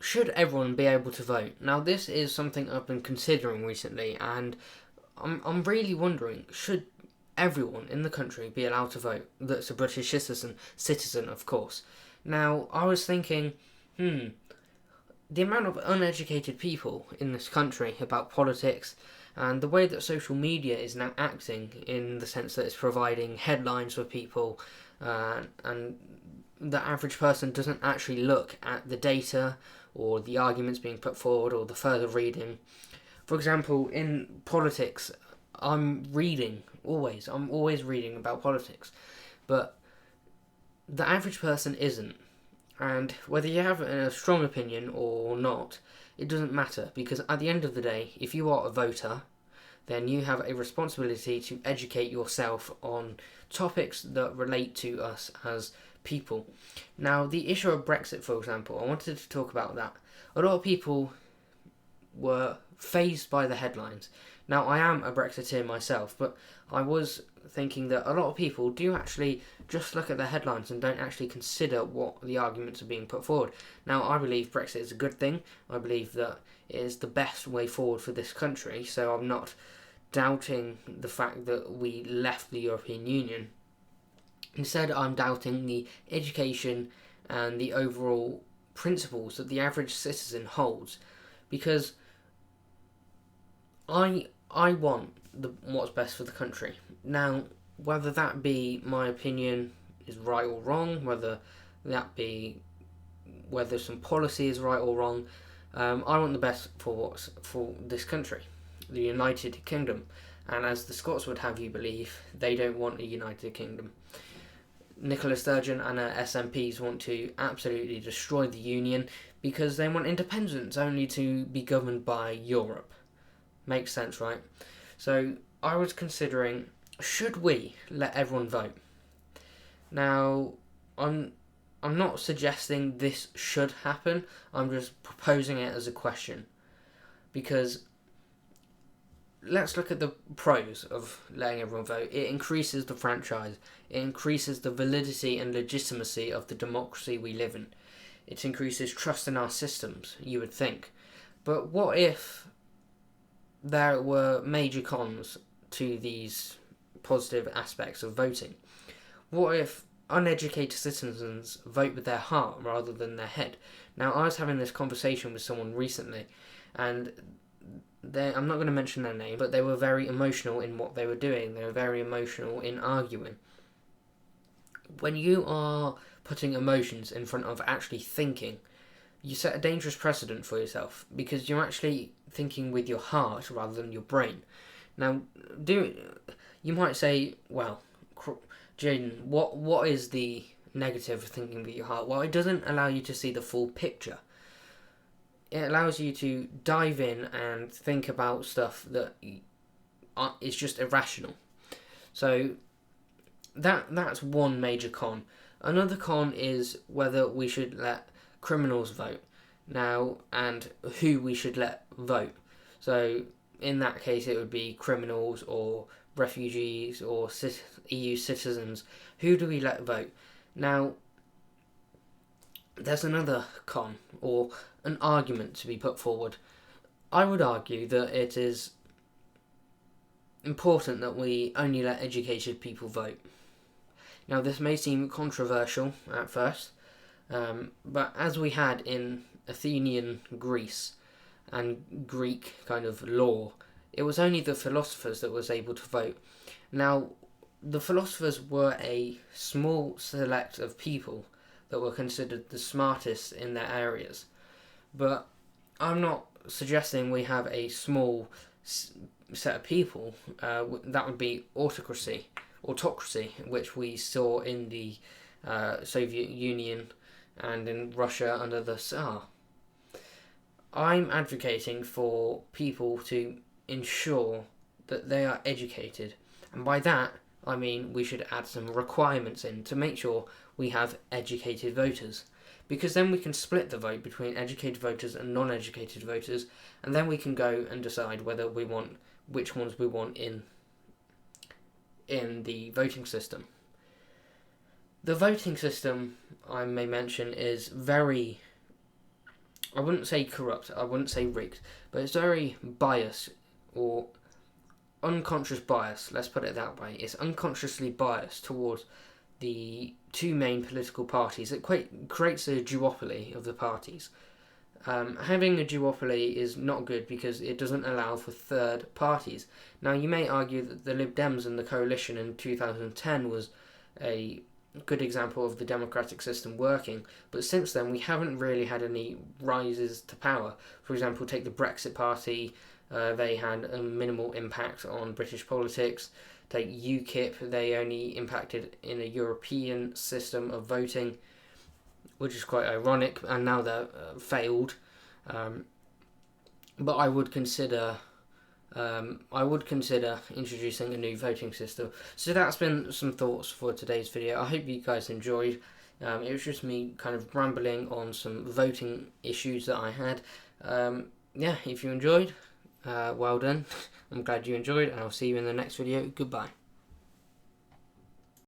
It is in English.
should everyone be able to vote? Now, this is something I've been considering recently, and I'm really wondering, should everyone in the country be allowed to vote that's a British citizen, of course. Now, I was thinking, the amount of uneducated people in this country about politics and the way that social media is now acting, in the sense that it's providing headlines for people, and the average person doesn't actually look at the data or the arguments being put forward or the further reading. For example, in politics, I'm always reading about politics, but the average person isn't. And whether you have a strong opinion or not, it doesn't matter, because at the end of the day, if you are a voter, then you have a responsibility to educate yourself on topics that relate to us as people. Now, the issue of Brexit, for example, I wanted to talk about that. A lot of people were fazed by the headlines. Now, I am a Brexiteer myself, but I was thinking that a lot of people do actually just look at the headlines and don't actually consider what the arguments are being put forward. Now, I believe Brexit is a good thing. I believe that it is the best way forward for this country, so I'm not doubting the fact that we left the European Union. Instead, I'm doubting the education and the overall principles that the average citizen holds, because I want what's best for the country. Now, whether that be my opinion is right or wrong, whether some policy is right or wrong, I want the best for this country, the United Kingdom. And as the Scots would have you believe, they don't want a United Kingdom. Nicola Sturgeon and her SNPs want to absolutely destroy the Union because they want independence only to be governed by Europe. Makes sense, right? So I was considering, should we let everyone vote? Now, I'm not suggesting this should happen. I'm just proposing it as a question, because let's look at the pros of letting everyone vote. It increases the franchise. It increases the validity and legitimacy of the democracy we live in. It increases trust in our systems, you would think. But what if there were major cons to these positive aspects of voting? What if uneducated citizens vote with their heart rather than their head? Now, I was having this conversation with someone recently, and I'm not going to mention their name, but they were very emotional in what they were doing. They were very emotional in arguing. When you are putting emotions in front of actually thinking, you set a dangerous precedent for yourself, because you're actually thinking with your heart rather than your brain. Now, you might say, well, Jaden, what is the negative of thinking with your heart? Well, it doesn't allow you to see the full picture. It allows you to dive in and think about stuff that is just irrational. So that's one major con. Another con is whether we should let criminals vote now, and who we should let vote. So in that case, it would be criminals or refugees or EU citizens. Who do we let vote? Now, there's another con, or an argument to be put forward. I would argue that it is important that we only let educated people vote. Now, this may seem controversial at first, but as we had in Athenian Greece and Greek kind of law, it was only the philosophers that was able to vote. Now, the philosophers were a small select of people that were considered the smartest in their areas. But I'm not suggesting we have a small set of people. That would be autocracy, which we saw in the Soviet Union and in Russia under the Tsar. I'm advocating for people to ensure that they are educated, and by that I mean we should add some requirements in to make sure we have educated voters, because then we can split the vote between educated voters and non-educated voters, and then we can go and decide which ones we want in the voting system. The voting system, I may mention, is very I wouldn't say corrupt, I wouldn't say rigged, but it's very biased, or unconscious bias, let's put it that way. It's unconsciously biased towards the two main political parties. It creates a duopoly of the parties. Having a duopoly is not good because it doesn't allow for third parties. Now, you may argue that the Lib Dems and the coalition in 2010 was a good example of the democratic system working, but since then we haven't really had any rises to power. For example, take the Brexit Party, they had a minimal impact on British politics. Take UKIP, they only impacted in a European system of voting, which is quite ironic, and now they're failed. But I would consider introducing a new voting system. So that's been some thoughts for today's video. I hope you guys enjoyed. It was just me kind of rambling on some voting issues that I had. If you enjoyed, well done. I'm glad you enjoyed, and I'll see you in the next video. Goodbye.